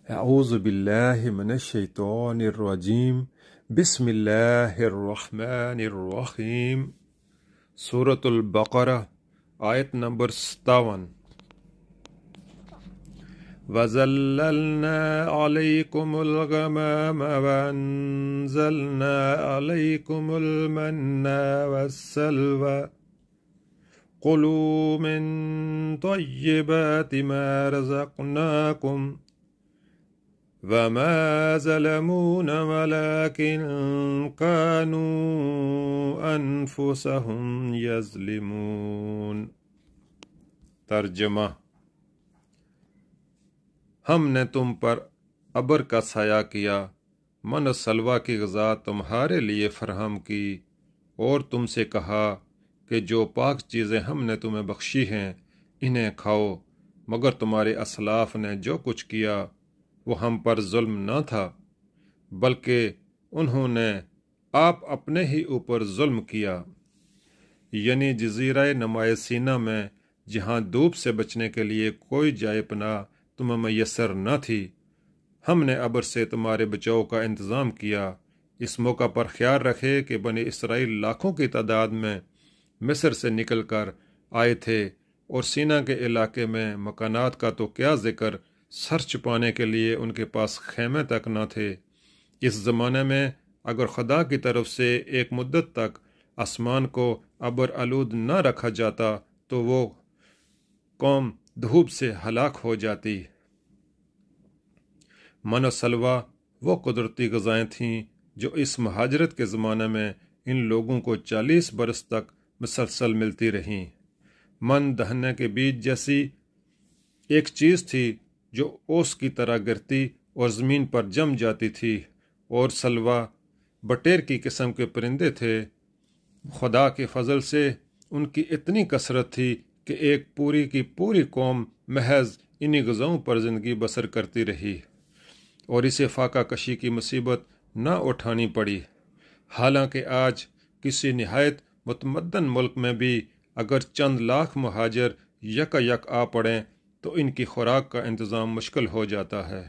اعوذ باللہ من الشیطان الرجیم بسم اللہ الرحمن الرحیم سورة البقرہ آیت نمبر 57 وَظَلَّلْنَا عَلَيْكُمُ الْغَمَامَ وَأَنزَلْنَا عَلَيْكُمُ الْمَنَّ وَالسَّلْوَىٰ كُلُوا مِن طَيِّبَاتِ مَا رَزَقْنَاكُمْ وَمَا ظَلَمُونَا وَلَٰكِن كَانُوا أَنفُسَهُمْ يَظْلِمُونَ۔ ترجمہ: ہم نے تم پر ابر کا سایہ کیا، من و سلوہ کی غذا تمہارے لیے فراہم کی، اور تم سے کہا کہ جو پاک چیزیں ہم نے تمہیں بخشی ہیں انہیں کھاؤ، مگر تمہارے اسلاف نے جو کچھ کیا وہ ہم پر ظلم نہ تھا، بلکہ انہوں نے آپ اپنے ہی اوپر ظلم کیا۔ یعنی جزیرہ نمائے سینا میں جہاں دھوپ سے بچنے کے لیے کوئی جائے پناہ تمہیں میسر نہ تھی، ہم نے ابر سے تمہارے بچاؤ کا انتظام کیا۔ اس موقع پر خیال رکھے کہ بنی اسرائیل لاکھوں کی تعداد میں مصر سے نکل کر آئے تھے، اور سینا کے علاقے میں مکانات کا تو کیا ذکر، سر چھپانے کے لیے ان کے پاس خیمے تک نہ تھے۔ اس زمانے میں اگر خدا کی طرف سے ایک مدت تک آسمان کو ابر آلود نہ رکھا جاتا تو وہ قوم دھوپ سے ہلاک ہو جاتی۔ من و سلوہ وہ قدرتی غذائیں تھیں جو اس مہاجرت کے زمانے میں ان لوگوں کو 40 برس تک مسلسل ملتی رہیں۔ من دہنے کے بیج جیسی ایک چیز تھی جو اوس کی طرح گرتی اور زمین پر جم جاتی تھی، اور سلوہ بٹیر کی قسم کے پرندے تھے۔ خدا کے فضل سے ان کی اتنی کثرت تھی کہ ایک پوری کی پوری قوم محض انہی غذاؤں پر زندگی بسر کرتی رہی، اور اسے فاقہ کشی کی مصیبت نہ اٹھانی پڑی۔ حالانکہ آج کسی نہایت متمدن ملک میں بھی اگر چند لاکھ مہاجر یکا یک آ پڑیں تو ان کی خوراک کا انتظام مشکل ہو جاتا ہے۔